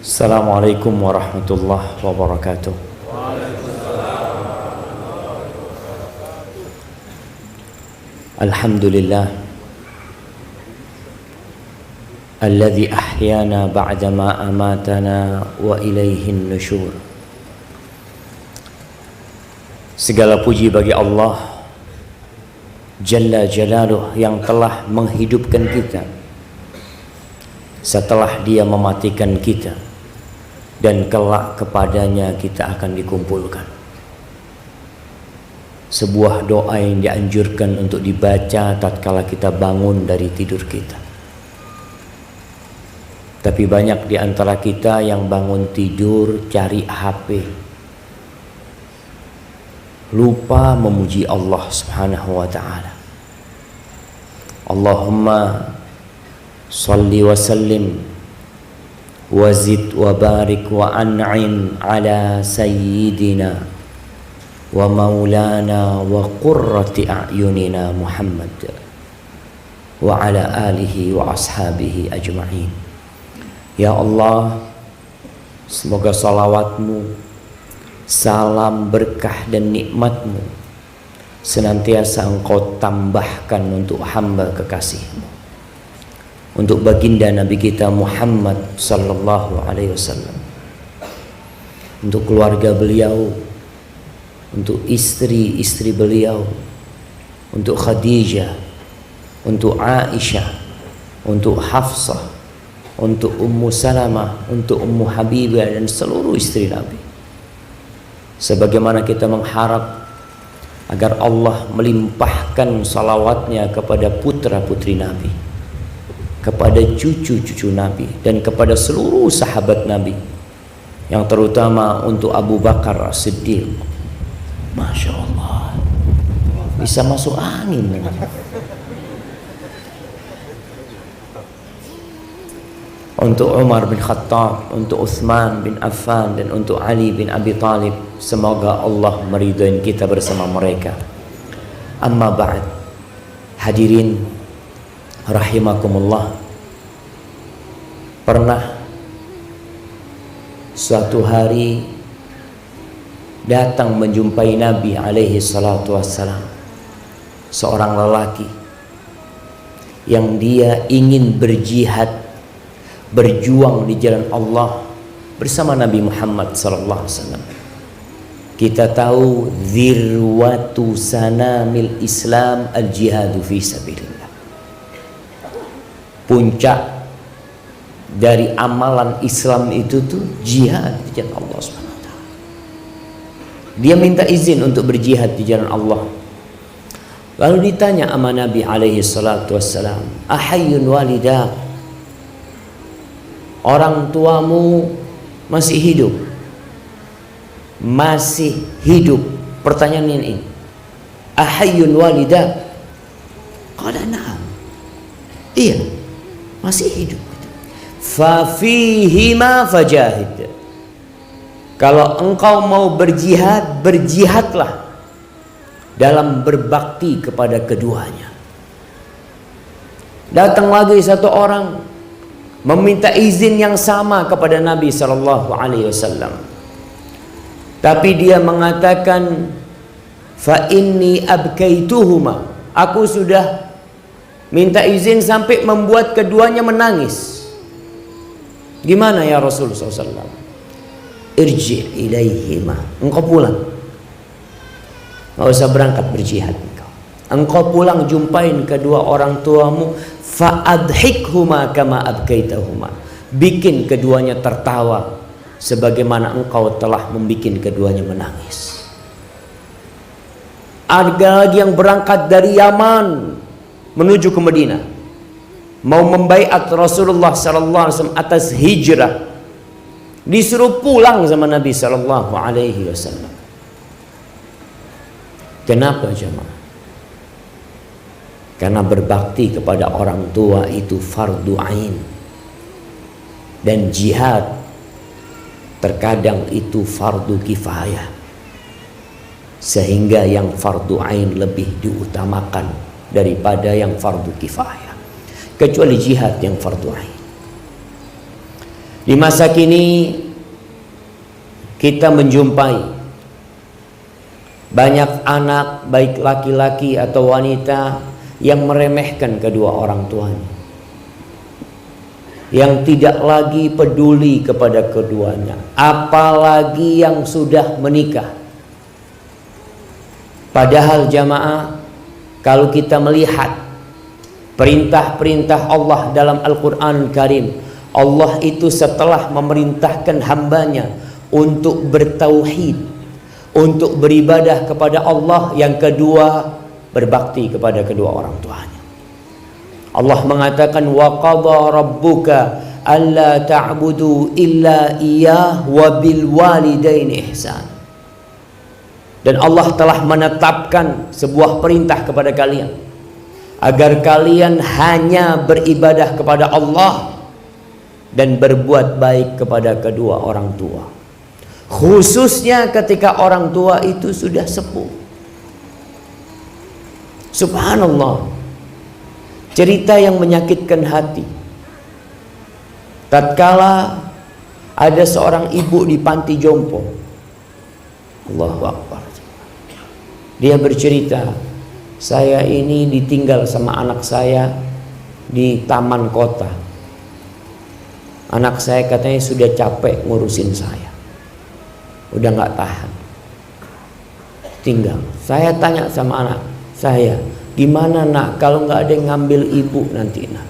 Assalamualaikum warahmatullahi wabarakatuh. Alhamdulillah alladzi ahyana ba'dama amatana wa ilaihin nusyur. Segala puji bagi Allah Jalla Jalaluh yang telah menghidupkan kita setelah Dia mematikan kita, dan kelak kepadanya kita akan dikumpulkan. Sebuah doa yang dianjurkan untuk dibaca tatkala kita bangun dari tidur kita. Tapi banyak di antara kita yang bangun tidur cari HP, lupa memuji Allah Subhanahu wa ta'ala. Allahumma salli wa sallim wazid wa barik wa an'im ala sayyidina wa maulana wa qurrati a'yunina Muhammad wa ala alihi wa ashabihi ajma'in. Ya Allah, semoga salawatmu, salam berkah dan nikmatmu senantiasa Engkau tambahkan untuk hamba kekasihmu, untuk baginda Nabi kita Muhammad sallallahu alaihi wasallam, untuk keluarga beliau, untuk istri-istri beliau, untuk Khadijah, untuk Aisyah, untuk Hafsah, untuk Ummu Salamah, untuk Ummu Habibah dan seluruh istri Nabi. Sebagaimana kita mengharap agar Allah melimpahkan salawatnya kepada putra-putri Nabi, kepada cucu-cucu Nabi, dan kepada seluruh sahabat Nabi, yang terutama untuk Abu Bakar As-Siddiq. Masya Allah, bisa masuk angin. Untuk Umar bin Khattab, untuk Utsman bin Affan, dan untuk Ali bin Abi Thalib. Semoga Allah meridhai kita bersama mereka. Amma ba'd, hadirin rahimakumullah. Pernah suatu hari datang menjumpai Nabi alaihi salatu wassalam seorang lelaki yang dia ingin berjihad, berjuang di jalan Allah bersama Nabi Muhammad sallallahu alaihi wasallam. Kita tahu zirwatu sanamil Islam al-jihadu fi sabilillah. Puncak dari amalan Islam itu tuh jihad di jalan Allah Subhanahu wa taala. Dia minta izin untuk berjihad di jalan Allah. Lalu ditanya sama Nabi alaihi salatu wassalam, ahayyun walidak, orang tuamu masih hidup? Masih hidup. Pertanyaan ini, ahayyun walidak? Qala na'am, iya, masih hidup. Fa fihima fajahid, kalau engkau mau berjihad, berjihadlah dalam berbakti kepada keduanya. Datang lagi satu orang meminta izin yang sama kepada Nabi sallallahu alaihi wasallam. Tapi dia mengatakan, fa inni abkaituhuma, aku sudah minta izin sampai membuat keduanya menangis. Gimana ya Rasulullah SAW? Irji ilaihima, engkau pulang, nggak usah berangkat berjihad. Engkau pulang, jumpain kedua orang tuamu, fa'adhikhuma kama abkaitahuma, bikin keduanya tertawa sebagaimana engkau telah membikin keduanya menangis. Ada lagi yang berangkat dari Yaman menuju ke Madinah, mau membaiat Rasulullah sallallahu alaihi wasallam atas hijrah, disuruh pulang sama Nabi sallallahu alaihi wasallam. Kenapa jemaah? Karena berbakti kepada orang tua itu fardu ain, dan jihad terkadang itu fardu kifayah, sehingga yang fardu ain lebih diutamakan daripada yang fardu kifayah, kecuali jihad yang fardu ain. Di masa kini kita menjumpai banyak anak, baik laki-laki atau wanita, yang meremehkan kedua orang tuanya, yang tidak lagi peduli kepada keduanya, apalagi yang sudah menikah. Padahal jamaah, kalau kita melihat perintah-perintah Allah dalam Al-Quran Karim, Allah itu setelah memerintahkan hambanya untuk bertauhid, untuk beribadah kepada Allah, yang kedua berbakti kepada kedua orang tuanya. Allah mengatakan, wa qadha rabbuka alla ta'budu illa iyyah wa bil walidaini ihsan. Dan Allah telah menetapkan sebuah perintah kepada kalian agar kalian hanya beribadah kepada Allah dan berbuat baik kepada kedua orang tua, khususnya ketika orang tua itu sudah sepuh. Subhanallah, cerita yang menyakitkan hati. Tatkala ada seorang ibu di panti jompo, Allahu Akbar, dia bercerita, saya ini ditinggal sama anak saya di taman kota. Anak saya katanya sudah capek ngurusin saya, udah gak tahan, tinggal. Saya tanya sama anak saya, gimana nak kalau gak ada yang ngambil ibu nanti nak?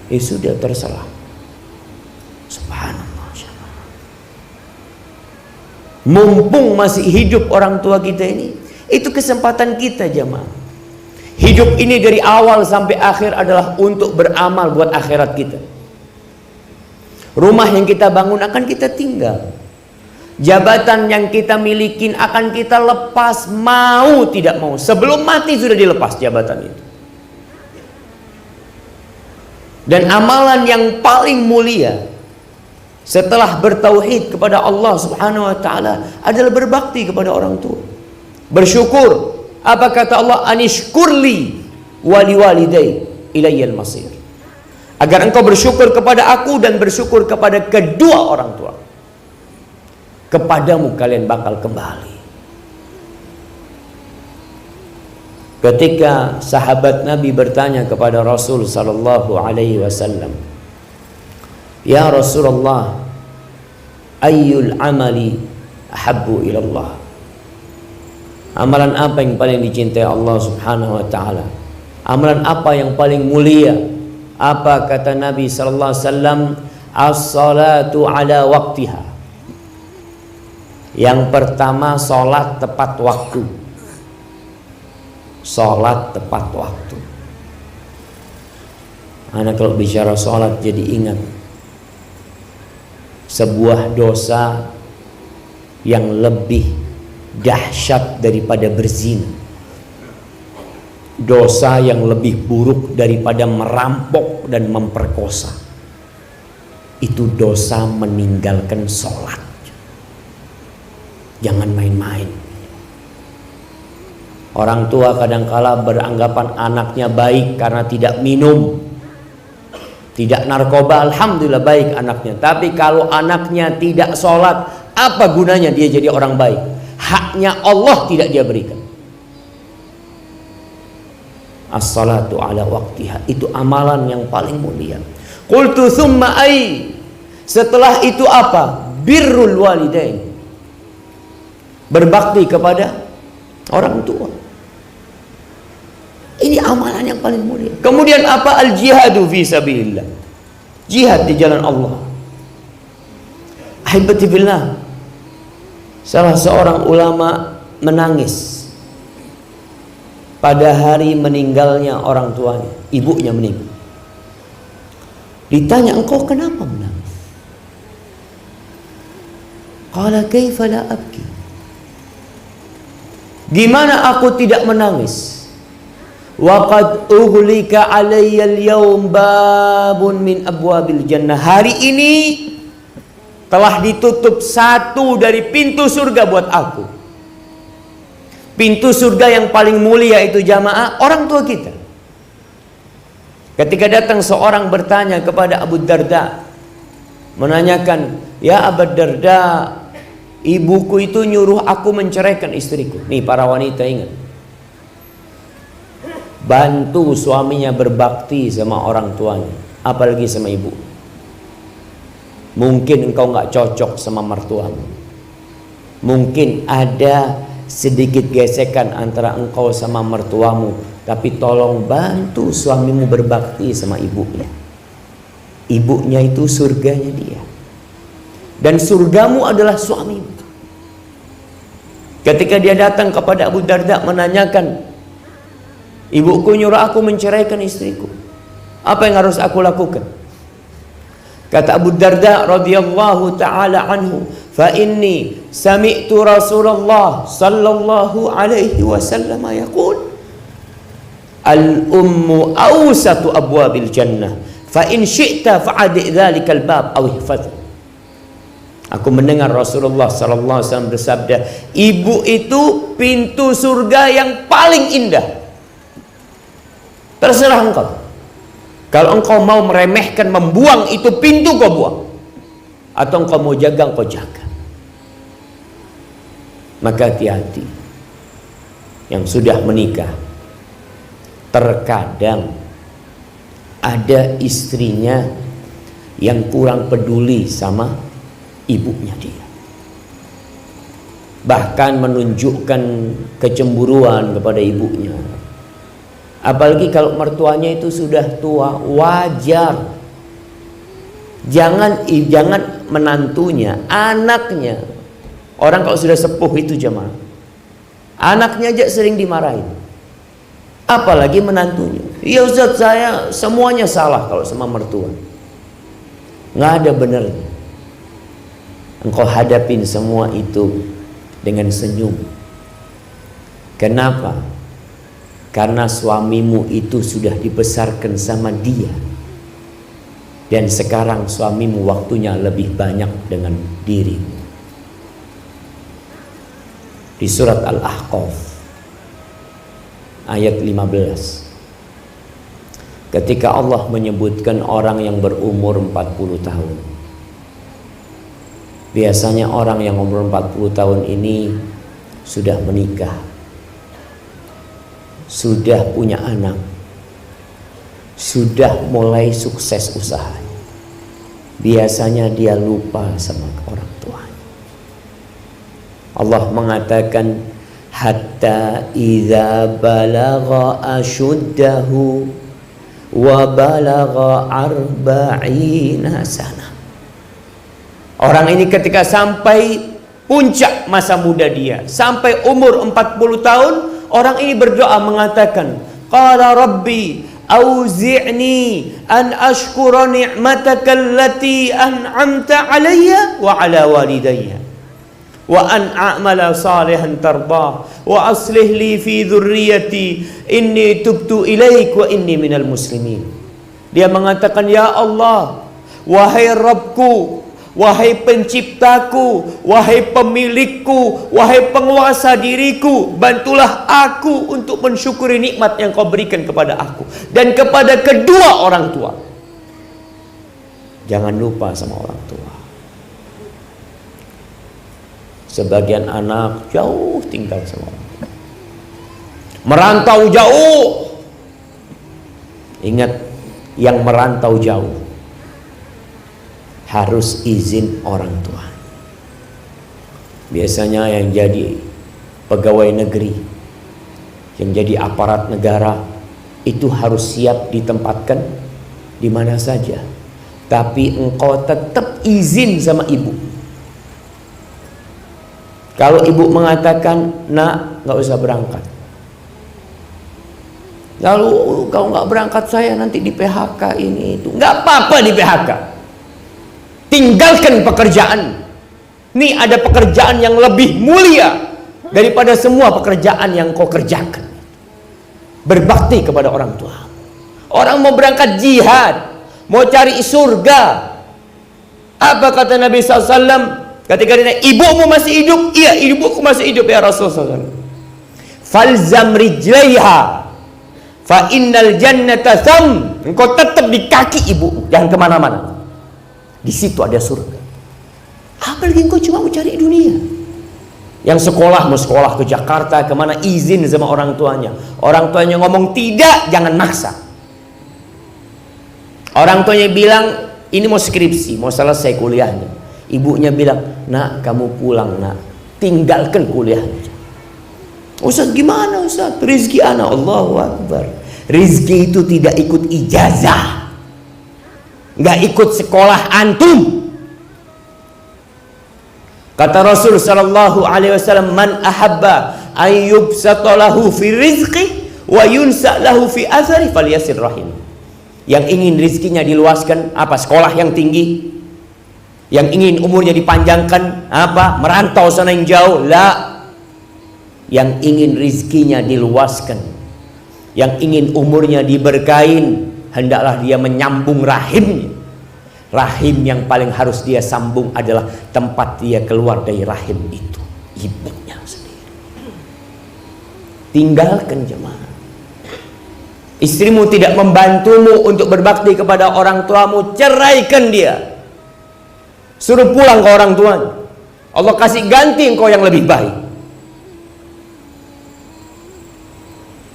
Ya sudah, terserah. Subhanallah. Mumpung masih hidup orang tua kita ini, itu kesempatan kita jemaah. Hidup ini dari awal sampai akhir adalah untuk beramal buat akhirat kita. Rumah yang kita bangun akan kita tinggal. Jabatan yang kita miliki akan kita lepas, mau tidak mau. Sebelum mati sudah dilepas jabatan itu. Dan amalan yang paling mulia setelah bertauhid kepada Allah Subhanahu wa taala adalah berbakti kepada orang tua. Bersyukur. Apa kata Allah? Anishkurli wali walidai ilayyal masir. Agar engkau bersyukur kepada aku dan bersyukur kepada kedua orang tua. Kepadamu kalian bakal kembali. Ketika sahabat Nabi bertanya kepada Rasul sallallahu alaihi wasallam, ya Rasulullah, ayyul amali ahabbu ilallah? Amalan apa yang paling dicintai Allah Subhanahu wa taala? Amalan apa yang paling mulia? Apa kata Nabi sallallahu alaihi wasallam? As-salatu ala waqtiha. Yang pertama, salat tepat waktu. Salat tepat waktu. Anak kalau bicara salat jadi ingat sebuah dosa yang lebih dahsyat daripada berzina, dosa yang lebih buruk daripada merampok dan memperkosa, itu dosa meninggalkan sholat. Jangan main-main. Orang tua kadangkala beranggapan anaknya baik karena tidak minum, tidak narkoba, alhamdulillah baik anaknya. Tapi kalau anaknya tidak sholat, apa gunanya dia jadi orang baik? Haknya Allah tidak dia berikan. As-salatu ala waqtiha, itu amalan yang paling mulia. Qultu thumma ai, setelah itu apa? Birrul walidain, berbakti kepada orang tua. Ini amalan yang paling mulia. Kemudian apa? Al-jihadu fi sabilillah, jihad di jalan Allah. Ahibati billah, salah seorang ulama menangis pada hari meninggalnya orang tuanya, ibunya meninggal. Ditanya, engkau kenapa menangis? Qala kaifa la abki? Gimana aku tidak menangis? Wa qadughlika alayya al-yawm babun min abwabil jannah. Hari ini telah ditutup satu dari pintu surga buat aku. Pintu surga yang paling mulia itu jamaah orang tua kita. Ketika datang seorang bertanya kepada Abu Darda, menanyakan, "Ya Abu Darda, ibuku itu nyuruh aku menceraikan istriku." Nih para wanita ingat, bantu suaminya berbakti sama orang tuanya, apalagi sama ibu. Mungkin engkau nggak cocok sama mertuamu, mungkin ada sedikit gesekan antara engkau sama mertuamu, tapi tolong bantu suamimu berbakti sama ibunya. Ibunya itu surganya dia, dan surgamu adalah suamimu. Ketika dia datang kepada Abu Darda menanyakan, "Ibuku nyuruh aku menceraikan istriku, apa yang harus aku lakukan?" Kata Abu Darda radhiyallahu taala anhu, "Fa inni sami'tu Rasulullah sallallahu alaihi wasallam yaqul, al-ummu awsatu abwabil jannah, fa in syi'ta fa'adi dzalikal bab aw ihfaz." Aku mendengar Rasulullah sallallahu alaihi wasallam bersabda, ibu itu pintu surga yang paling indah. Terserah engkau. Kalau engkau mau meremehkan, membuang itu pintu, kau buang. Atau engkau mau jaga, engkau jaga. Maka hati-hati. Yang sudah menikah, terkadang ada istrinya yang kurang peduli sama ibunya dia, bahkan menunjukkan kecemburuan kepada ibunya. Apalagi kalau mertuanya itu sudah tua, wajar. Jangan menantunya, anaknya. Orang kalau sudah sepuh itu jemaah, anaknya aja sering dimarahin, apalagi menantunya. "Ya Ustaz, saya semuanya salah kalau sama mertua." Nggak ada benernya. Engkau hadapin semua itu dengan senyum. Kenapa? Karena suamimu itu sudah dibesarkan sama dia, dan sekarang suamimu waktunya lebih banyak dengan dirimu. Di surat Al-Ahqaf ayat 15, ketika Allah menyebutkan orang yang berumur 40 tahun. Biasanya orang yang umur 40 tahun ini sudah menikah, sudah punya anak, sudah mulai sukses usahanya. Biasanya dia lupa sama orang tuanya. Allah mengatakan, hatta idza balagha ashuddahu wa balagha arba'ina sana. Orang ini ketika sampai puncak masa muda dia, sampai umur 40 tahun, orang ini berdoa mengatakan, qala rabbi auzi'ni an ashkura ni'mataka allati an'amta alayya wa ala walidayya wa an a'mala salihan tardah wa aslih li fi dhurriyyati inni tubtu ilaik wa inni minal muslimin. Dia mengatakan, ya Allah, wahai Rabbku, wahai penciptaku, wahai pemilikku, wahai penguasa diriku, bantulah aku untuk mensyukuri nikmat yang kau berikan kepada aku dan kepada kedua orang tua. Jangan lupa sama orang tua. Sebagian anak jauh tinggal sama orang tua, merantau jauh. Ingat, yang merantau jauh harus izin orang tua. Biasanya yang jadi pegawai negeri, yang jadi aparat negara, itu harus siap ditempatkan di mana saja. Tapi engkau tetap izin sama ibu. Kalau ibu mengatakan, nak, nggak usah berangkat. Lalu kau nggak berangkat, saya nanti di PHK ini itu. Nggak apa-apa di PHK. Tinggalkan pekerjaan. Ini ada pekerjaan yang lebih mulia daripada semua pekerjaan yang kau kerjakan. Berbakti kepada orang tua. Orang mau berangkat jihad, mau cari surga. Apa kata Nabi SAW ketika ditanya, ibumu masih hidup? Iya, ibuku masih hidup ya Rasulullah SAW. Falzam rijlaiha fa innal jannata tham. Engkau tetap di kaki ibumu, jangan kemana-mana. Di situ ada surga. Apalagi engkau cuma mau cari dunia. Yang sekolah, mau sekolah ke Jakarta, kemana, izin sama orang tuanya. Orang tuanya ngomong tidak, jangan maksa. Orang tuanya bilang, ini mau skripsi, mau selesai kuliahnya. Ibunya bilang, nak kamu pulang nak, tinggalkan kuliahnya. Ustaz gimana Ustaz? Rizki anak, Allahu Akbar. Rizki itu tidak ikut ijazah, nggak ikut sekolah antum. Kata Rasul sallallahu alaihi wasallam, man ahabba an yubsata lahu fi rizqi wa yunsa lahu fi athari falyasir rahim. Yang ingin rizkinya diluaskan, apa? Sekolah yang tinggi. Yang ingin umurnya dipanjangkan, apa? Merantau sana yang jauh. La. Yang ingin rizkinya diluaskan, yang ingin umurnya diberkahin, hendaklah dia menyambung rahimnya. Rahim yang paling harus dia sambung adalah tempat dia keluar dari rahim itu, ibunya sendiri. Tinggalkan jemaah. Istrimu tidak membantumu untuk berbakti kepada orang tuamu, ceraikan dia. Suruh pulang ke orang tuanya. Allah kasih ganti engkau yang lebih baik.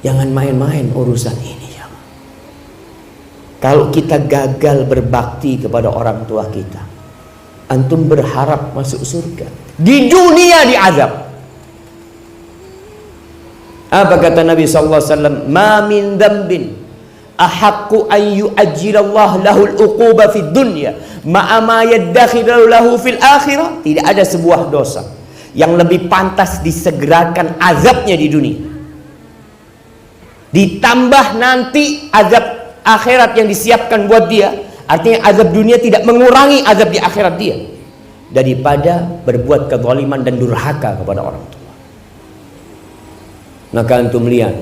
Jangan main-main urusan ini ya. Kalau kita gagal berbakti kepada orang tua kita, antum berharap masuk surga, di dunia diazab. Apa kata Nabi sallallahu alaihi wasallam? Ma min dzambin ahaqqu an yu'ajjilallahu lahul uquba fid dunya ma'a ma yaddakhiru lahu fil akhirah. Tidak ada sebuah dosa yang lebih pantas disegerakan azabnya di dunia, ditambah nanti azab akhirat yang disiapkan buat dia. Artinya azab dunia tidak mengurangi azab di akhirat dia, daripada berbuat kezaliman dan durhaka kepada orang tua. Maka antum lihat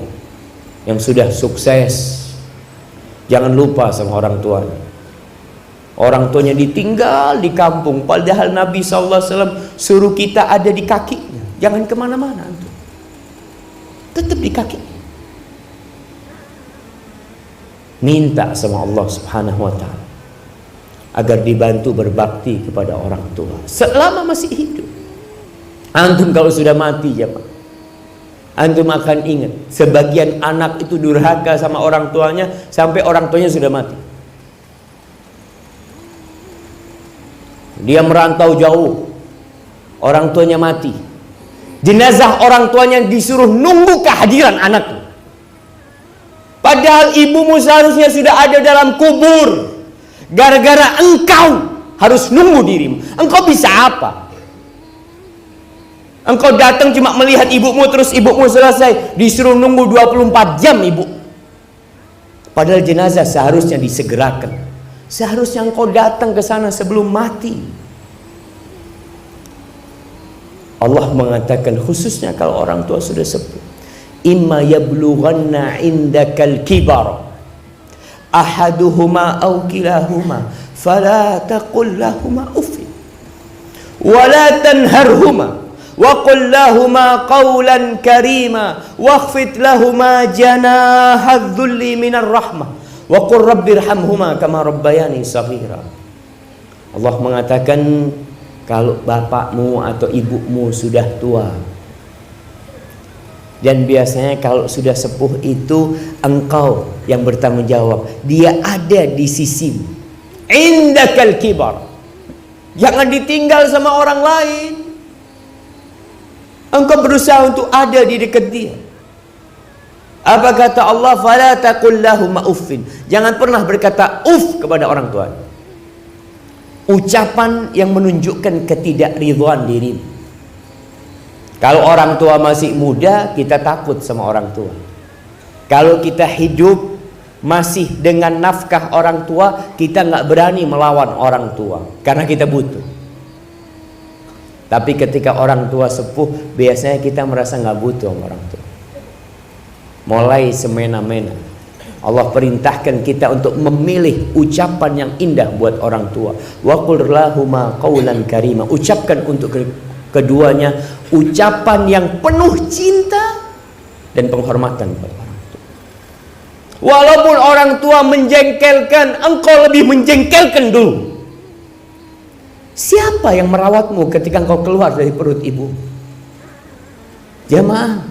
yang sudah sukses, jangan lupa sama orang tuanya. Orang tuanya ditinggal di kampung, padahal Nabi SAW suruh kita ada di kakinya. Jangan kemana-mana antum, tetap di kakinya. Minta sama Allah Subhanahu wa ta'ala agar dibantu berbakti kepada orang tua selama masih hidup. Antum kalau sudah mati jemaah, antum akan ingat sebagian anak itu durhaka sama orang tuanya sampai orang tuanya sudah mati. Dia merantau jauh, orang tuanya mati, jenazah orang tuanya disuruh nunggu kehadiran anaknya. Padahal ibumu seharusnya sudah ada dalam kubur. Gara-gara engkau harus nunggu dirimu. Engkau bisa apa? Engkau datang cuma melihat ibumu, terus ibumu selesai, disuruh nunggu 24 jam ibu. Padahal jenazah seharusnya disegerakan. Seharusnya engkau datang ke sana sebelum mati. Allah mengatakan khususnya kalau orang tua sudah sepuh, imma yablughanna indakal kibar ahaduhuma aw kilahuma fala taqul lahuma uffin wa la tanharhuma wa qul lahuma qawlan karima wakhfid lahuma janaha dhulli minar rahmah wa qur rabbirhamhuma kama rabbayani shaghira. Allah mengatakan kalau bapakmu atau ibumu sudah tua, dan biasanya kalau sudah sepuh itu engkau yang bertanggung jawab, dia ada di sisimu. Indakal kibar, jangan ditinggal sama orang lain. Engkau berusaha untuk ada di dekat dia. Apa kata Allah? Fala taqul lahum uffin, jangan pernah berkata uff kepada orang tua. Ucapan yang menunjukkan ketidakridhaan diri. Kalau orang tua masih muda, kita takut sama orang tua. Kalau kita hidup masih dengan nafkah orang tua, kita nggak berani melawan orang tua karena kita butuh. Tapi ketika orang tua sepuh, biasanya kita merasa nggak butuh sama orang tua. Mulai semena-mena Allah perintahkan kita untuk memilih ucapan yang indah buat orang tua. Wa qul lahuma qawlan karima, ucapkan untuk keduanya ucapan yang penuh cinta dan penghormatan kepada orang tua. Walaupun orang tua menjengkelkan, engkau lebih menjengkelkan dulu. Siapa yang merawatmu ketika engkau keluar dari perut ibu? Jamaah,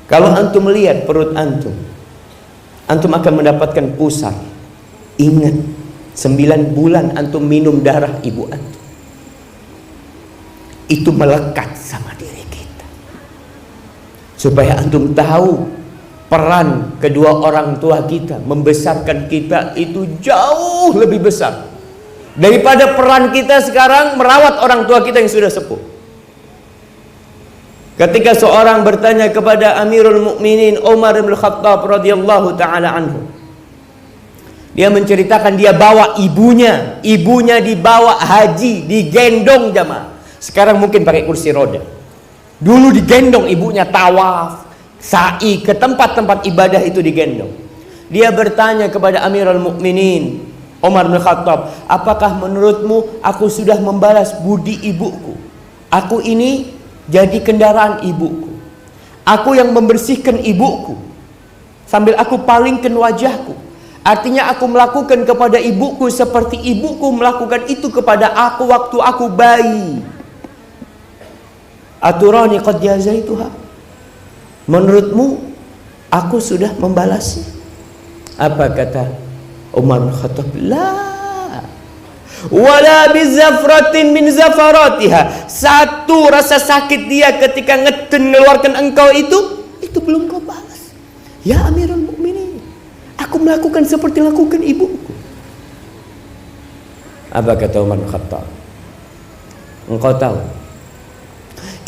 kalau antum melihat perut antum akan mendapatkan pusar. Ingat, 9 bulan antum minum darah ibu antum. Itu melekat sama diri kita. Supaya antum tahu peran kedua orang tua kita membesarkan kita itu jauh lebih besar daripada peran kita sekarang merawat orang tua kita yang sudah sepuh. Ketika seorang bertanya kepada Amirul Mukminin Umar bin Khattab radhiyallahu taala anhu, dia menceritakan dia bawa ibunya dibawa haji, digendong jamaah. Sekarang mungkin pakai kursi roda. Dulu digendong ibunya, tawaf, sa'i ke tempat-tempat ibadah itu digendong. Dia bertanya kepada Amirul Mukminin Umar bin Khattab, apakah menurutmu aku sudah membalas budi ibuku? Aku ini jadi kendaraan ibuku. Aku yang membersihkan ibuku sambil aku palingkan wajahku. Artinya aku melakukan kepada ibuku seperti ibuku melakukan itu kepada aku waktu aku bayi. Aturani qad jazaituha. Menurutmu aku sudah membalasnya? Apa kata Umar bin Khattab? La wala bizafratin min zafaratiha. Satu rasa sakit dia ketika mengeluarkan engkau itu belum kau balas. Ya Amirul Mukminin, aku melakukan seperti lakukan ibuku. Apa kata Umar bin Khattab? Engkau tahu,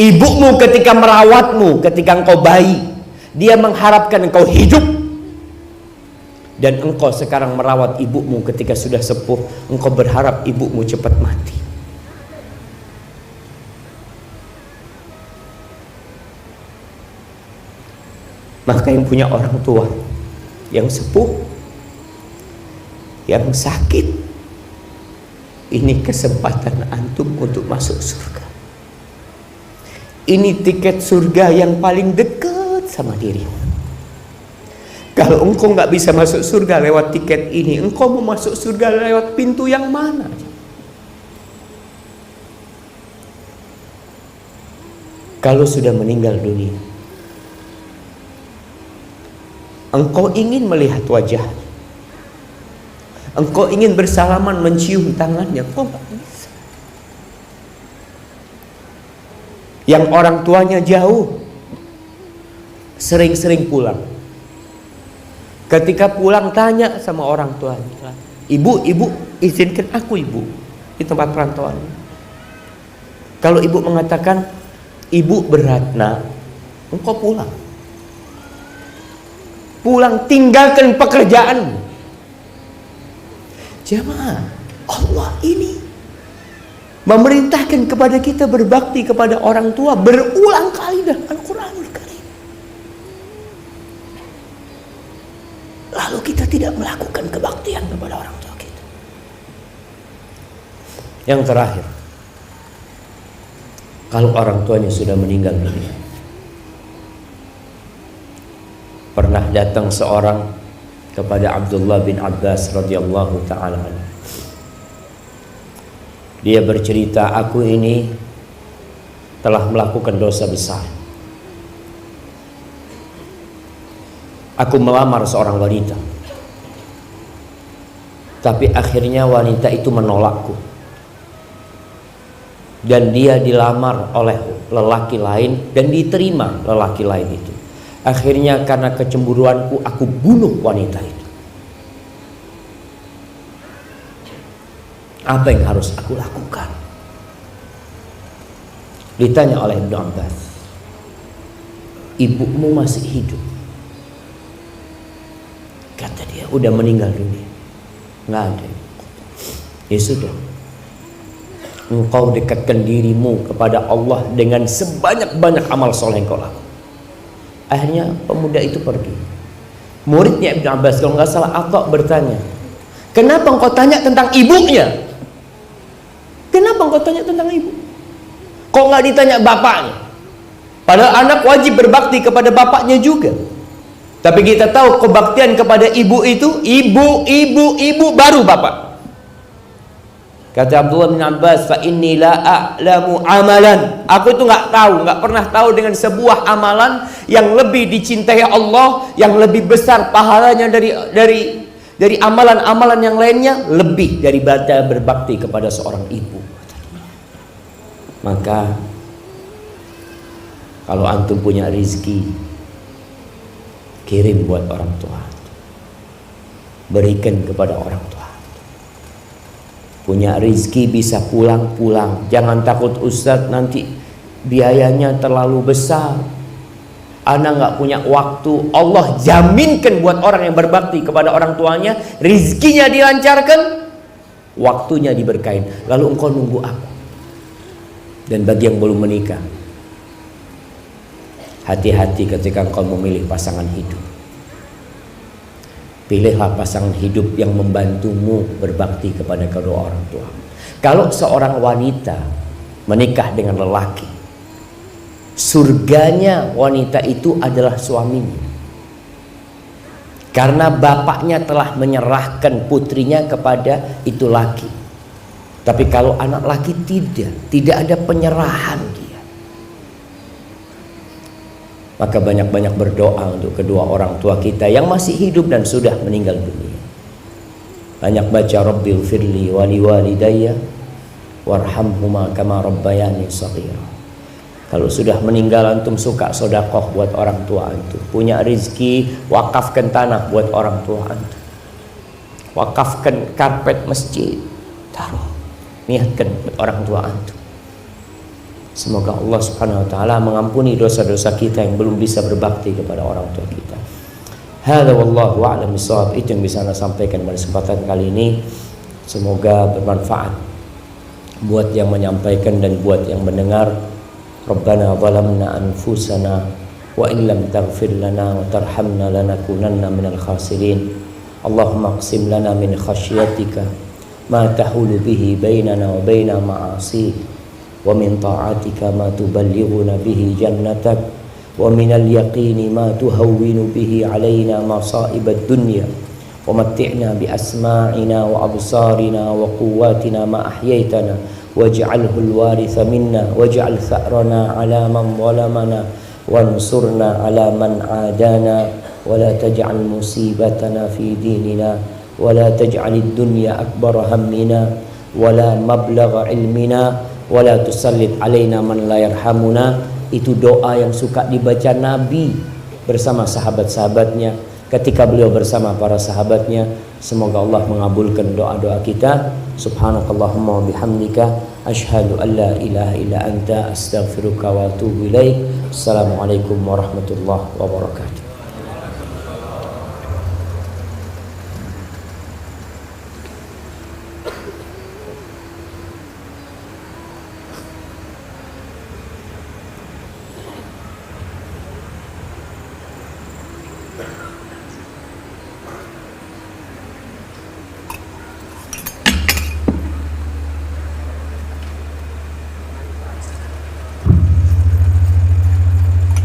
ibumu ketika merawatmu ketika engkau bayi, dia mengharapkan engkau hidup. Dan engkau sekarang merawat ibumu ketika sudah sepuh, engkau berharap ibumu cepat mati. Maka yang punya orang tua yang sepuh, yang sakit, ini kesempatan antum untuk masuk surga. Ini tiket surga yang paling dekat sama dirimu. Kalau engkau nggak bisa masuk surga lewat tiket ini, engkau mau masuk surga lewat pintu yang mana? Kalau sudah meninggal dunia, engkau ingin melihat wajahnya, engkau ingin bersalaman mencium tangannya, kok nggak bisa. Yang orang tuanya jauh, sering-sering pulang. Ketika pulang tanya sama orang tuanya, ibu izinkan aku ibu di tempat perantauan. Kalau ibu mengatakan ibu berat nak, engkau pulang tinggalkan pekerjaan. Jemaah, Allah ini memerintahkan kepada kita berbakti kepada orang tua berulang kali dalam Al-Quranul Karim. Lalu kita tidak melakukan kebaktian kepada orang tua kita. Yang terakhir, kalau orang tuanya sudah meninggal dunia, pernah datang seorang kepada Abdullah bin Abbas radhiyallahu ta'ala anhu. Dia bercerita, aku ini telah melakukan dosa besar. Aku melamar seorang wanita, tapi akhirnya wanita itu menolakku, dan dia dilamar oleh lelaki lain dan diterima lelaki lain itu. Akhirnya karena kecemburuanku aku bunuh wanita itu. Apa yang harus aku lakukan? Ditanya oleh Ibnu Abbas, ibumu masih hidup? Kata dia, udah meninggal dunia, nggak ada. Ya sudah, engkau dekatkan dirimu kepada Allah dengan sebanyak-banyak amal soleh yang kau lakukan. Akhirnya pemuda itu pergi. Muridnya Ibnu Abbas, kalau nggak salah Atha, bertanya, kenapa engkau tanya tentang ibunya? Kenapa engkau tanya tentang ibu? Kok nggak ditanya bapaknya? Padahal anak wajib berbakti kepada bapaknya juga. Tapi kita tahu kebaktian kepada ibu itu ibu baru bapak. Kata Abdullah bin Abbas, fa inni la a'lamu amalan. Aku itu nggak pernah tahu dengan sebuah amalan yang lebih dicintai Allah, yang lebih besar pahalanya dari amalan-amalan yang lainnya, lebih daripada berbakti kepada seorang ibu. Maka kalau antum punya rizki, kirim buat orang tua, berikan kepada orang tua. Punya rizki bisa pulang-pulang. Jangan takut Ustadz nanti biayanya terlalu besar, ana nggak punya waktu. Allah jaminkan buat orang yang berbakti kepada orang tuanya, rizkinya dilancarkan, waktunya diberkahin. Lalu engkau nunggu apa? Dan bagi yang belum menikah, hati-hati ketika engkau memilih pasangan hidup. Pilihlah pasangan hidup yang membantumu berbakti kepada kedua orang tua. Kalau seorang wanita menikah dengan lelaki, surganya wanita itu adalah suaminya. Karena bapaknya telah menyerahkan putrinya kepada itu laki. Tapi kalau anak laki tidak ada penyerahan dia. Maka banyak-banyak berdoa untuk kedua orang tua kita yang masih hidup dan sudah meninggal dunia. Banyak baca Rabbil firli wali walidayya warhamhuma kama rabbayani shaghira. Kalau sudah meninggal antum suka sedekah buat orang tua antum. Punya rezeki, wakafkan tanah buat orang tua antum. Wakafkan karpet masjid, taruh. Niatkan buat orang tua antum. Semoga Allah Subhanahu wa taala mengampuni dosa-dosa kita yang belum bisa berbakti kepada orang tua kita. Hadza wallahu a'lam bishawab. Itu yang bisa saya sampaikan pada kesempatan kali ini. Semoga bermanfaat buat yang menyampaikan dan buat yang mendengar. Rabbana zalamna anfusana wa in lam taghfir lana wa tarhamna lanakunanna minal khasirin. Allahumma qsim lana min khasyatika ma tahulu bihi bainana wa baina ma'asik. Wa min ta'atika ma tuballighuna bihi jannatak wa minal yaqini ma tuhawwinu bihi alaina masa'ibad dunya wa matti'na bi asma'ina wa absarina wa quwwatina ma ahyaytana waj'alhu al-waritha minna waj'al tha'rana 'ala man zalamana wansurna 'ala man 'adana wa la taj'al musibatana fi dinina wa la taj'alid dunya akbar hammina wa la mablagha ilmina wala tusallit alaina man la yarhamuna. Itu doa yang suka dibaca Nabi bersama sahabat-sahabatnya ketika beliau bersama para sahabatnya. Semoga Allah mengabulkan doa-doa kita. Subhanakallahumma wa bihamdika asyhadu an la ilaha illa anta astaghfiruka wa atubu ilaik. Assalamualaikum warahmatullahi wabarakatuh.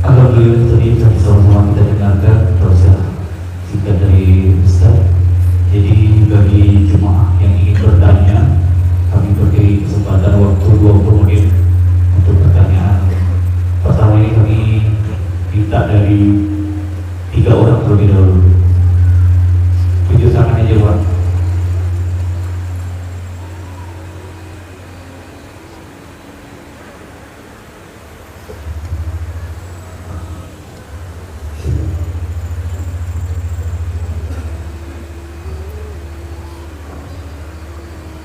Alhamdulillah tadi sama-sama kita dengarkan proses singkat dari Ustaz. Jadi bagi jemaah yang ingin bertanya, kami beri kesempatan waktu 20 menit untuk pertanyaan. Pertama ini kami minta dari 3 orang terlebih dahulu. Tunjuk tangan aja Pak.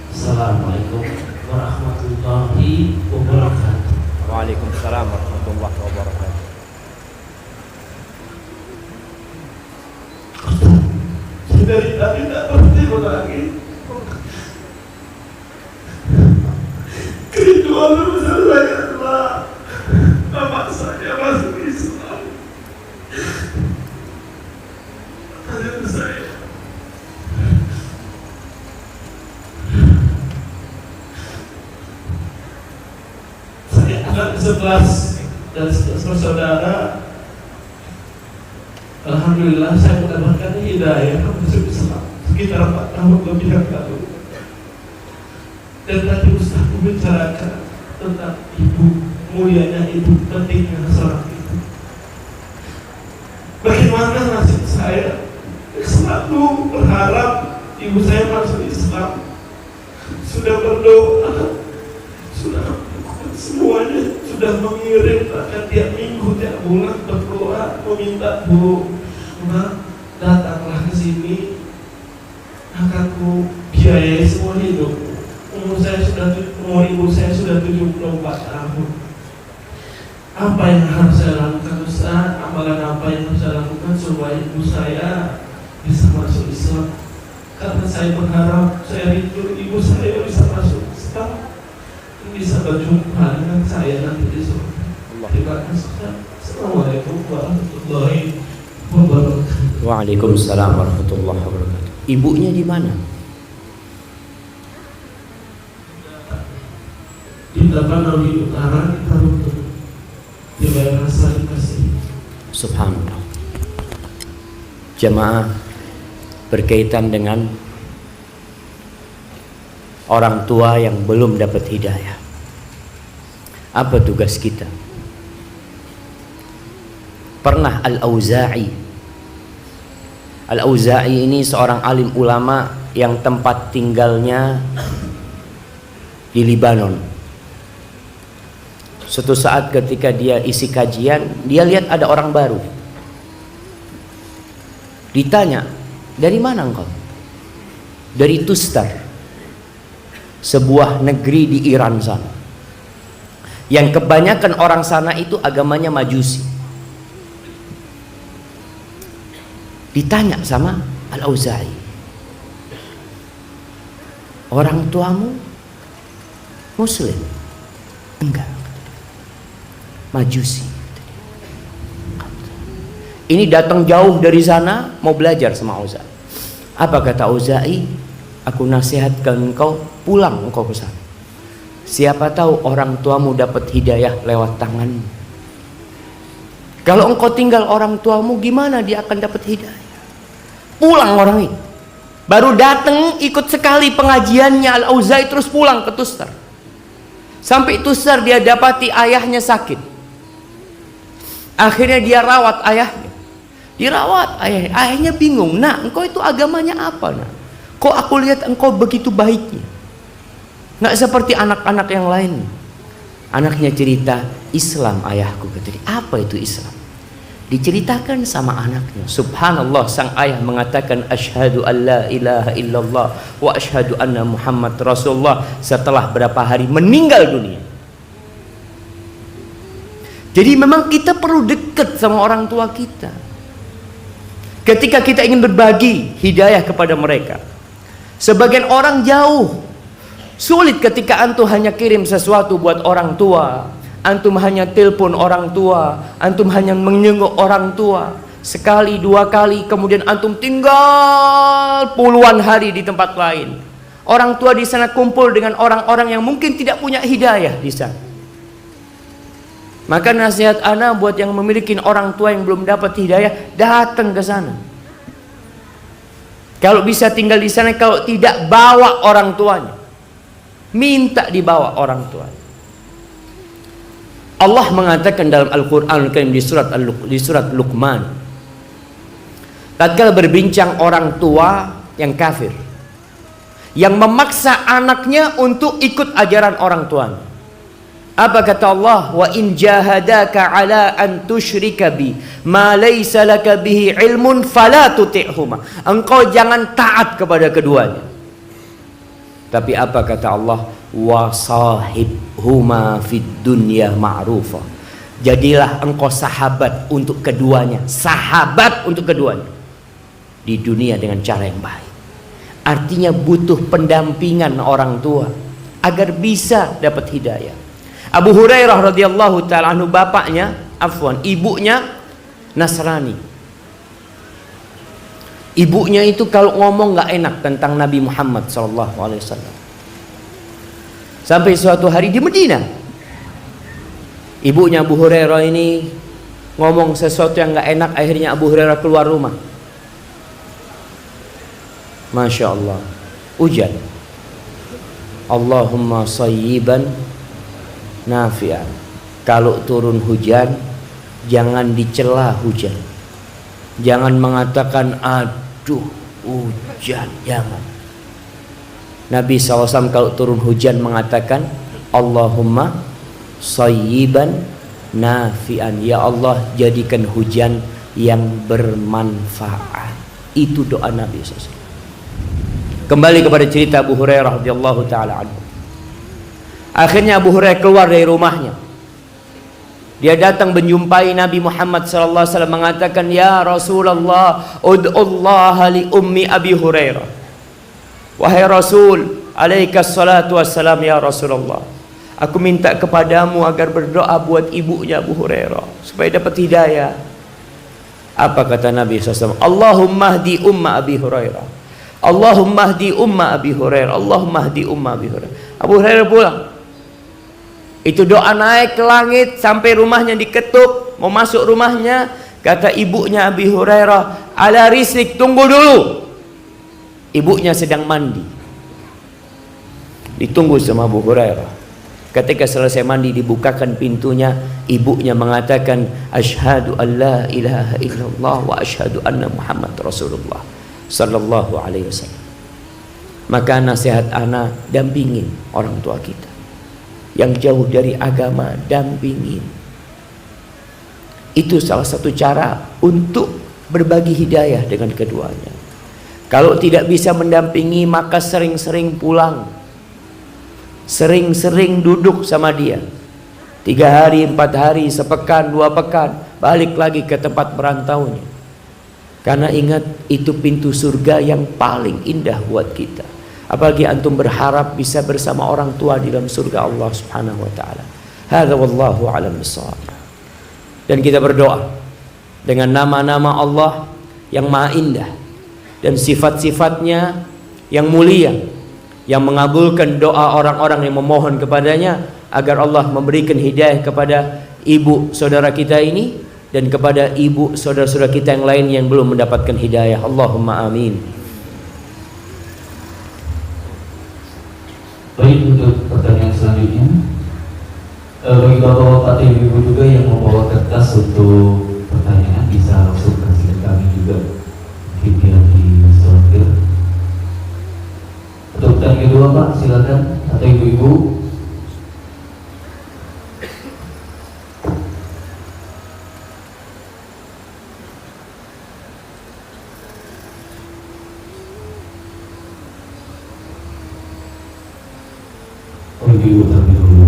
Assalamualaikum warahmatullahi wabarakatuh. Waalaikumsalam warahmatullahi wabarakatuh. Dari tadi tak berhenti lagi. Kerinduan besar saya adalah bapak saya masuk Islam. Pertanyaan saya, anak 11 dan saudara, alhamdulillah saya mendapatkan hidayah masuk Islam sekitar 4 tahun lebih yang lalu. Dan tadi Ustaz membicarakan tentang ibu, mulianya ibu, pentingnya seorang ibu. Bagaimana nasib saya? Selalu berharap ibu saya masuk Islam. Sudah berdoa, sudah melakukan semuanya, sudah mengirim bahkan tiap minggu, tiap bulan berdoa meminta, Bu, Mak, datanglah ke sini, akan ku biayai semua hidup. Umur ibu saya sudah 74 tahun. Apa yang harus saya lakukan, Ustaz? Amalan apa yang harus saya lakukan supaya ibu saya bisa masuk Islam? Karena saya berharap, saya rindu ibu saya bisa masuk Islam, bisa berjumpa dengan saya nanti di surga. Terima kasih. Assalamualaikum warahmatullahi wabarakatuh. Waalaikumsalam warahmatullahi wabarakatuh. Ibunya di mana? Di Tapanuli Utara, di Tarutung, di daerah Sarikasi. Subhanallah. Jamaah, berkaitan dengan orang tua yang belum dapat hidayah. Apa tugas kita? Pernah Al-Auza'i ini seorang alim ulama yang tempat tinggalnya di Libanon. Suatu saat ketika dia isi kajian, dia lihat ada orang baru. Ditanya, dari mana engkau? Dari Tustar, sebuah negeri di Iran sana, yang kebanyakan orang sana itu agamanya Majusi. Ditanya sama Al-Auza'i, orang tuamu Muslim? Enggak, Majusi. Ini datang jauh dari sana mau belajar sama Auza'i. Apa kata Auza'i? Aku nasihatkan engkau pulang engkau ke sana. Siapa tahu orang tuamu dapat hidayah lewat tanganmu. Kalau engkau tinggal orang tuamu, gimana dia akan dapat hidayah? Pulang orang ini. Baru datang ikut sekali pengajiannya Al-Auza'i, terus pulang ke Tustar. Sampai Tustar dia dapati ayahnya sakit. Akhirnya dia rawat ayahnya. Dirawat ayahnya bingung. Nah, engkau itu agamanya apa? Nah, kok aku lihat engkau begitu baiknya, nggak seperti anak-anak yang lain. Anaknya cerita, Islam ayahku. Kata dia, apa itu Islam? Diceritakan sama anaknya. Subhanallah, sang ayah mengatakan asyhadu an la ilaha illallah wa asyhadu anna Muhammad Rasulullah setelah berapa hari meninggal dunia. Jadi memang kita perlu dekat sama orang tua kita. Ketika kita ingin berbagi hidayah kepada mereka. Sebagian orang jauh, sulit ketika antum hanya kirim sesuatu buat orang tua, antum hanya telepon orang tua, antum hanya menjenguk orang tua sekali dua kali, kemudian antum tinggal puluhan hari di tempat lain. Orang tua di sana kumpul dengan orang-orang yang mungkin tidak punya hidayah di sana. Maka nasihat ana buat yang memiliki orang tua yang belum dapat hidayah, datang ke sana. Kalau bisa tinggal di sana, kalau tidak bawa orang tuanya. Minta dibawa orang tuanya. Allah mengatakan dalam Al-Qur'an Al-Karim di surat Luqman, tatkala berbincang orang tua yang kafir yang memaksa anaknya untuk ikut ajaran orang tuanya. Apa kata Allah? Wa in jahadaka ala an tusyrika bi ma laysa laka bihi ilmun fala tuti'huma. Engkau jangan taat kepada keduanya. Tapi apa kata Allah? Wa sahibhuma fid dunya ma'rufa. Jadilah engkau sahabat untuk keduanya, sahabat untuk keduanya di dunia dengan cara yang baik. Artinya butuh pendampingan orang tua agar bisa dapat hidayah. Abu Hurairah radhiyallahu ta'ala anhu, ibunya Nasrani. Ibunya itu kalau ngomong nggak enak tentang Nabi Muhammad SAW. Sampai suatu hari di Medina, ibunya Abu Hurairah ini ngomong sesuatu yang nggak enak, akhirnya Abu Hurairah keluar rumah. Masya Allah, hujan. Allahumma sayyiban nafi'an. Kalau turun hujan, jangan dicela hujan. Jangan mengatakan aduh hujan, jangan. Nabi SAW kalau turun hujan mengatakan Allahumma sayyiban nafi'an. Ya Allah, jadikan hujan yang bermanfaat. Itu doa Nabi SAW. Kembali kepada cerita Abu Hurairah radhiyallahu taala anhu. Akhirnya Abu Hurairah keluar dari rumahnya. Dia datang menjumpai Nabi Muhammad sallallahu alaihi wasallam mengatakan, "Ya Rasulullah, ud'ullaha li ummi Abi Hurairah." Wahai Rasul, alaikas salatu wassalam ya Rasulullah. Aku minta kepadamu agar berdoa buat ibunya Abu Hurairah supaya dapat hidayah. Apa kata Nabi SAW? Allahumma hdi umma Abi Hurairah. Allahumma hdi umma Abi Hurairah. Allahumma hdi umma Abi Hurairah. Abu Hurairah pulang. Itu doa naik ke langit sampai rumahnya diketuk. Mau masuk rumahnya, kata ibunya Abi Hurairah, ala risik, tunggu dulu. Ibunya sedang mandi. Ditunggu sama Abu Hurairah. Ketika selesai mandi, dibukakan pintunya. Ibunya mengatakan, asyhadu an la ilaha illallah wa asyhadu anna Muhammad Rasulullah sallallahu alaihi wasallam. Maka nasihat anak, dampingin orang tua kita yang jauh dari agama, dampingin. Itu salah satu cara untuk berbagi hidayah dengan keduanya. Kalau tidak bisa mendampingi, maka sering-sering pulang, sering-sering duduk sama dia. 3 hari, 4 hari, sepekan, 2 pekan, balik lagi ke tempat merantaunya. Karena ingat, itu pintu surga yang paling indah buat kita. Apalagi antum berharap bisa bersama orang tua di dalam surga Allah Subhanahu wa taala. Hadza wallahu a'lam bissawab. Dan kita berdoa dengan nama-nama Allah yang maha indah dan sifat-sifatnya yang mulia, yang mengabulkan doa orang-orang yang memohon kepadanya, agar Allah memberikan hidayah kepada ibu saudara kita ini dan kepada ibu saudara-saudara kita yang lain yang belum mendapatkan hidayah. Allahumma amin. Baik, untuk pertanyaan selanjutnya, bagi bapak-bapak dan ibu juga yang membawa kertas untuk pertanyaan bisa langsung kasih ke kami juga di sortir. Untuk pertanyaan kedua Pak, silakan, atau ibu-ibu. Ibu terlebih dahulu.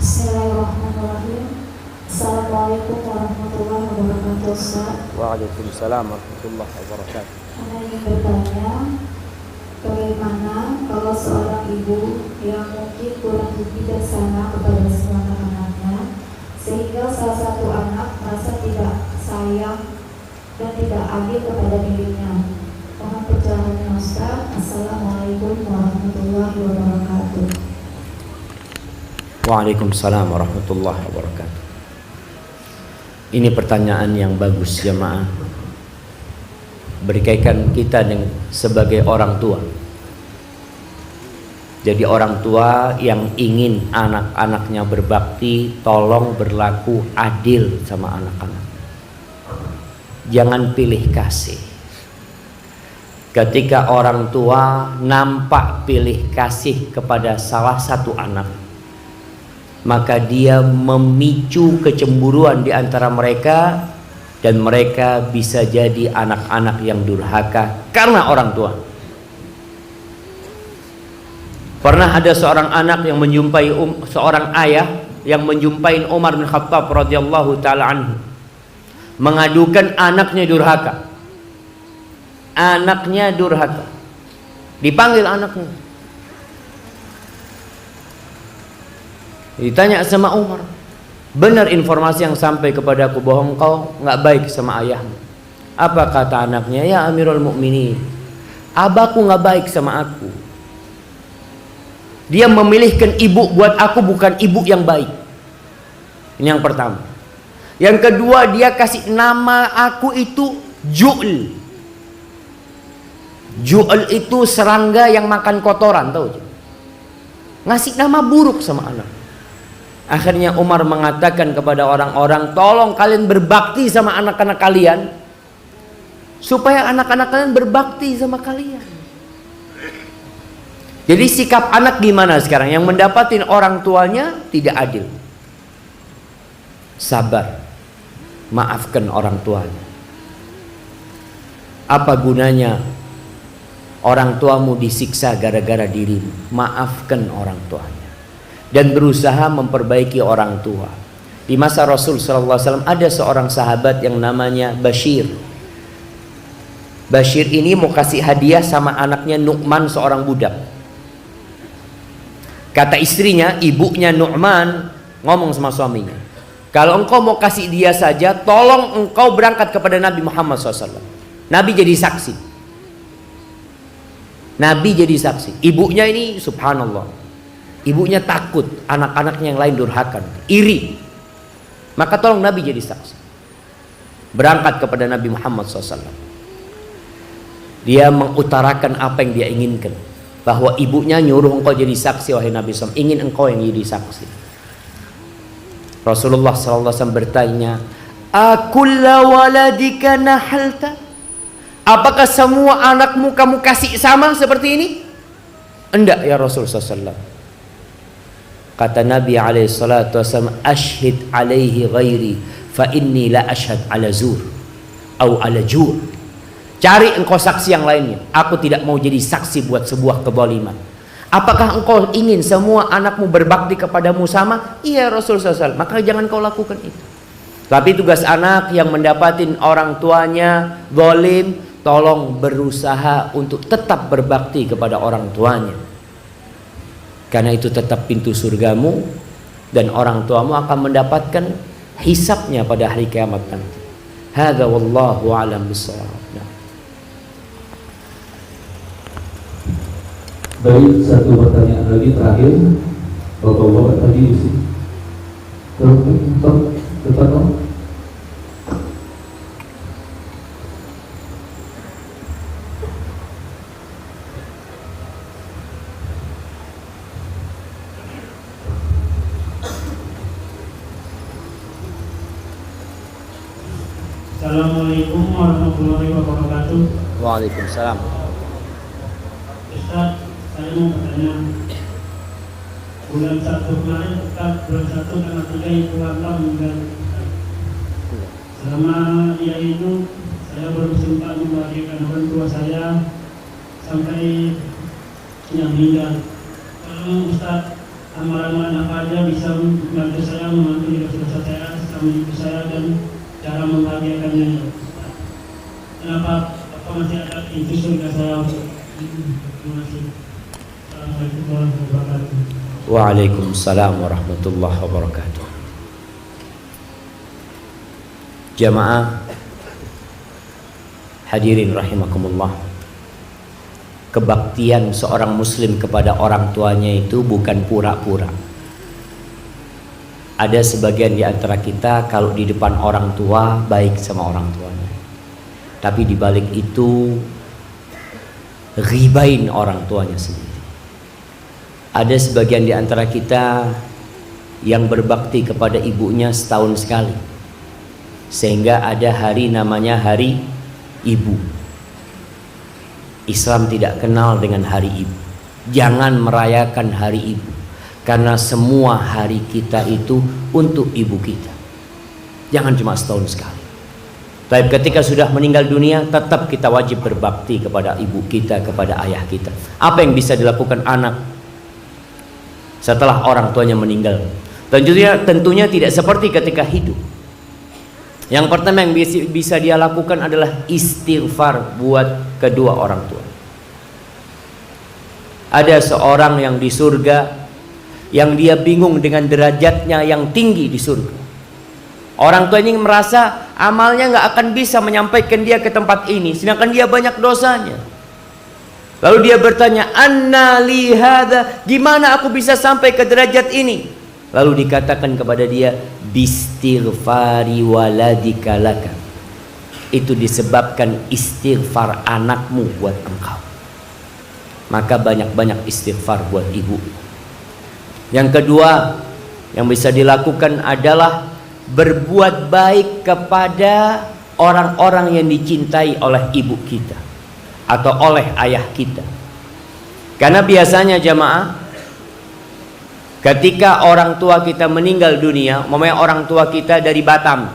Bismillahirrahmanirrahim. Assalamualaikum warahmatullahi wabarakatuh. Ustaz. Waalaikumsalam warahmatullahi wabarakatuh. Saya ingin bertanya, bagaimana kalau seorang ibu yang mungkin kurang bijaksana kepada semua anak-anaknya, sehingga salah satu anak merasa tidak sayang dan tidak adil kepada dirinya. Mohon pencerahannya Ustaz. Assalamualaikum warahmatullahi wabarakatuh. Waalaikumsalam warahmatullahi wabarakatuh. Ini pertanyaan yang bagus jemaah. Berkaitan kita dengan sebagai orang tua. Jadi orang tua yang ingin anak-anaknya berbakti, tolong berlaku adil sama anak-anak. Jangan pilih kasih. Ketika orang tua nampak pilih kasih kepada salah satu anak, maka dia memicu kecemburuan di antara mereka, dan mereka bisa jadi anak-anak yang durhaka karena orang tua. Pernah ada seorang anak yang menjumpai seorang ayah yang menjumpai Umar bin Khattab radhiyallahu taala anhu, mengadukan anaknya durhaka. Anaknya durhaka. Dipanggil anaknya. Ditanya sama Umar, benar informasi yang sampai kepadaku bahwa engkau nggak baik sama ayahmu. Apa kata anaknya? Ya Amirul Mukminin, abahku nggak baik sama aku. Dia memilihkan ibu buat aku, bukan ibu yang baik. Ini yang pertama. Yang kedua, dia kasih nama aku itu Ju'l. Ju'l itu serangga yang makan kotoran, tahu? Ngasih nama buruk sama anak. Akhirnya Umar mengatakan kepada orang-orang, tolong kalian berbakti sama anak-anak kalian, supaya anak-anak kalian berbakti sama kalian. Jadi sikap anak gimana sekarang? Yang mendapatin orang tuanya tidak adil. Sabar, maafkan orang tuanya. Apa gunanya orang tuamu disiksa gara-gara dirimu? Maafkan orang tuanya dan berusaha memperbaiki orang tua. Di masa Rasul SAW ada seorang sahabat yang namanya Bashir. Bashir ini mau kasih hadiah sama anaknya Nu'man, seorang budak. Kata istrinya, ibunya Nu'man ngomong sama suaminya, kalau engkau mau kasih dia saja, tolong engkau berangkat kepada Nabi Muhammad SAW. Nabi jadi saksi. Nabi jadi saksi. Ibunya ini subhanallah, ibunya takut anak-anaknya yang lain durhaka, iri. Maka tolong Nabi jadi saksi. Berangkat kepada Nabi Muhammad SAW. Dia mengutarakan apa yang dia inginkan, bahwa ibunya nyuruh engkau jadi saksi wahai Nabi SAW, ingin engkau yang jadi saksi. Rasulullah SAW bertanya, akulla waladika nahalta? Apakah semua anakmu kamu kasih sama seperti ini? Enggak ya Rasulullah SAW. Kata Nabi SAW, ashhid alaihi ghairi fa inni la ashhad ala zur atau ala jur. Cari engkau saksi yang lainnya, aku tidak mau jadi saksi buat sebuah kezaliman. Apakah engkau ingin semua anakmu berbakti kepadamu sama? Iya Rasulullah SAW, maka jangan kau lakukan itu. Tapi tugas anak yang mendapatin orang tuanya zalim, tolong berusaha untuk tetap berbakti kepada orang tuanya. Karena itu tetap pintu surgamu, dan orang tuamu akan mendapatkan hisabnya pada hari kiamat nanti. Hadza wallahu a'lam bishawab. Baik, satu pertanyaan lagi terakhir. Bapak-bapak tadi di sini. Depan dong. Assalamualaikum warahmatullahi wabarakatuh. Waalaikumsalam. Ustaz, saya mau bertanya, bulan 1 kemarin, bulan 1 tanggal 3 itu Allah meninggal. Selama dia itu, saya bersumpah membahagiakan orang tua saya sampai dia meninggal. Kalau Ustaz, amalan apa aja bisa membantu saya mengampuni dosa-dosa saya sama ibu saya dan cara membahagiakannya. Kenapa masih ada pintu surga saya? Terima kasih. Assalamualaikum warahmatullahi wabarakatuh. Waalaikumsalam warahmatullahi wabarakatuh. Jamaah hadirin rahimakumullah, kebaktian seorang muslim kepada orang tuanya itu bukan pura-pura. Ada sebagian di antara kita kalau di depan orang tua baik sama orang tuanya, tapi di balik itu ghibain orang tuanya sendiri. Ada sebagian di antara kita yang berbakti kepada ibunya setahun sekali, sehingga ada hari namanya hari ibu. Islam tidak kenal dengan hari ibu. Jangan merayakan hari ibu, karena semua hari kita itu untuk ibu kita. Jangan cuma setahun sekali. Tapi ketika sudah meninggal dunia, tetap kita wajib berbakti kepada ibu kita, kepada ayah kita. Apa yang bisa dilakukan anak setelah orang tuanya meninggal? Tentunya tidak seperti ketika hidup. Yang pertama yang bisa dia lakukan adalah istighfar buat kedua orang tua. Ada seorang yang di surga yang dia bingung dengan derajatnya yang tinggi di surga. Orang tua ini merasa amalnya nggak akan bisa menyampaikan dia ke tempat ini, sedangkan dia banyak dosanya. Lalu dia bertanya, "Anna li hadza?" Gimana aku bisa sampai ke derajat ini? Lalu dikatakan kepada dia, "Bistighfari waladika laka." Itu disebabkan istighfar anakmu buat engkau. Maka banyak-banyak istighfar buat ibu. Yang kedua yang bisa dilakukan adalah berbuat baik kepada orang-orang yang dicintai oleh ibu kita atau oleh ayah kita. Karena biasanya jamaah, ketika orang tua kita meninggal dunia, umpamanya orang tua kita dari Batam,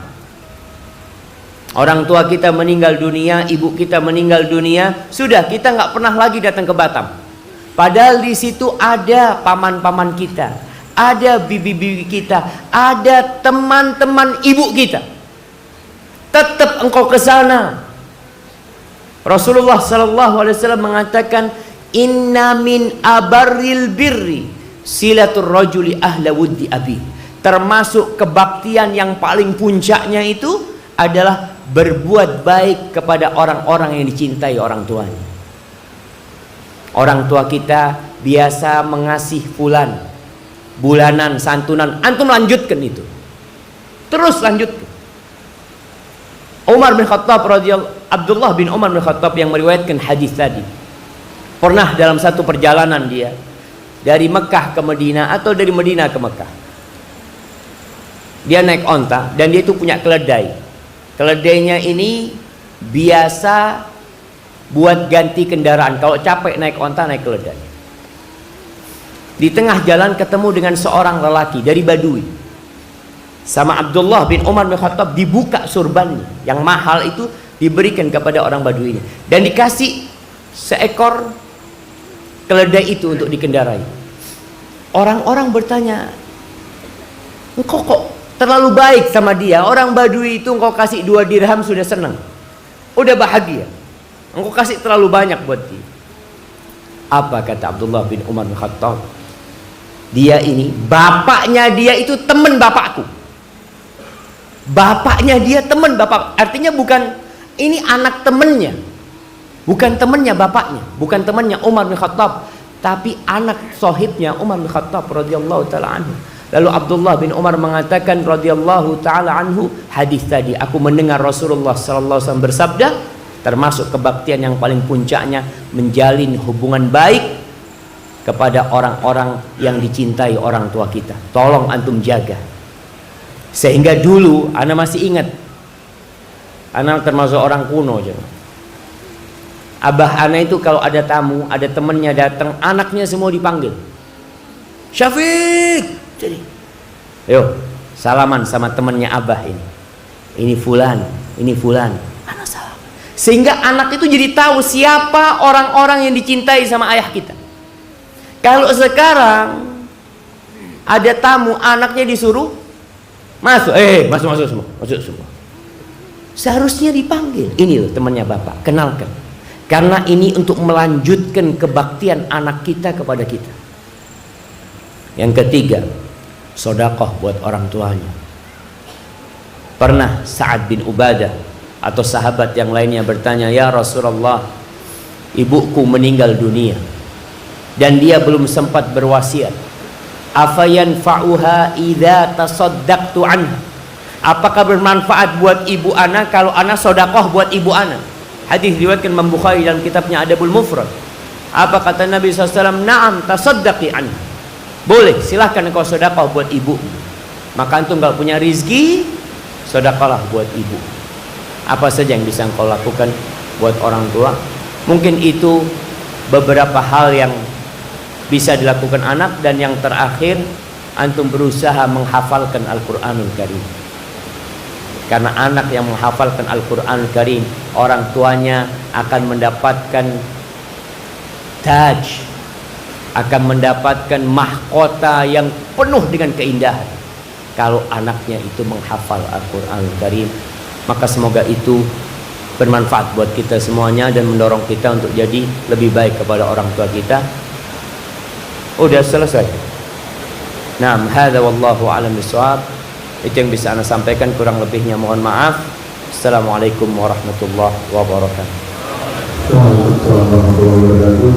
orang tua kita meninggal dunia, ibu kita meninggal dunia, sudah kita nggak pernah lagi datang ke Batam. Padahal di situ ada paman-paman kita, ada bibi-bibi kita, ada teman-teman ibu kita. Tetap engkau ke sana. Rasulullah SAW mengatakan, "Inna min abarril birri silatul rajuli ahla wuddi abi." Termasuk kebaktian yang paling puncaknya itu adalah berbuat baik kepada orang-orang yang dicintai orang tuanya. Orang tua kita biasa mengasih fulan, bulanan, santunan, antum lanjutkan itu. Terus lanjutkan. Abdullah bin Umar bin Khattab yang meriwayatkan hadis tadi, pernah dalam satu perjalanan dia dari Mekah ke Madinah atau dari Madinah ke Mekah, dia naik onta dan dia itu punya keledai. Keledainya ini biasa buat ganti kendaraan. Kalau capek naik onta, naik keledai. Di tengah jalan ketemu dengan seorang lelaki dari Badui. Sama Abdullah bin Umar bin Khattab dibuka surbannya yang mahal itu, diberikan kepada orang Badui ini dan dikasih seekor keledai itu untuk dikendarai. Orang-orang bertanya, "Engkau kok terlalu baik sama dia? Orang Badui itu engkau kasih 2 dirham sudah senang, udah bahagia. Engkau kasih terlalu banyak buat dia." Apa kata Abdullah bin Umar bin Khattab? Dia ini, bapaknya dia itu teman bapakku. Bapaknya dia teman bapak. Artinya bukan ini anak temennya, bukan temannya bapaknya, bukan temannya Umar bin Khattab, tapi anak sohibnya Umar bin Khattab radhiyallahu taala anhu. Lalu Abdullah bin Umar mengatakan radhiyallahu taala anhu, hadis tadi, aku mendengar Rasulullah sallallahu alaihi wasallam bersabda, termasuk kebaktian yang paling puncaknya menjalin hubungan baik kepada orang-orang yang dicintai orang tua kita. Tolong antum jaga. Sehingga dulu ana masih ingat, ana termasuk orang kuno aja. Abah ana itu kalau ada tamu, ada temennya datang, anaknya semua dipanggil. Syafiq, jadi, yo salaman sama temennya abah ini. Ini fulan, ini fulan. Anak salam. Sehingga anak itu jadi tahu siapa orang-orang yang dicintai sama ayah kita. Kalau sekarang ada tamu, anaknya disuruh masuk, masuk semua. Seharusnya dipanggil, ini loh temannya bapak, kenalkan. Karena ini untuk melanjutkan kebaktian anak kita kepada kita. Yang ketiga, sedekah buat orang tuanya. Pernah Sa'ad bin Ubadah atau sahabat yang lainnya bertanya, "Ya Rasulullah, ibuku meninggal dunia dan dia belum sempat berwasiat. Afayanfa'uha idza tasaddaqtu anha?" Apakah bermanfaat buat ibu ana kalau ana sedekah buat ibu ana? Hadis diriwayatkan Imam Bukhari dalam kitabnya Adabul Mufrad. Apa kata Nabi SAW? "Na'am, tasaddaqi anha." Boleh, silahkan engkau sedekah buat ibu. Maka antum kalau punya rizki, sedekahlah buat ibu. Apa saja yang bisa engkau lakukan buat orang tua? Mungkin itu beberapa hal yang bisa dilakukan anak. Dan yang terakhir, antum berusaha menghafalkan Al-Quranul Karim. Karena anak yang menghafalkan Al-Quranul Karim, orang tuanya akan mendapatkan taj, akan mendapatkan mahkota yang penuh dengan keindahan. kalau anaknya itu menghafal Al-Quranul Karim. Maka semoga itu bermanfaat buat kita semuanya dan mendorong kita untuk jadi lebih baik kepada orang tua kita. Udah selesai. Naam, hadza wallahu a'lam bishawab. Itu yang bisa Anda sampaikan, kurang lebihnya mohon maaf. Assalamualaikum warahmatullahi wabarakatuh. Waalaikumsalam warahmatullahi wabarakatuh.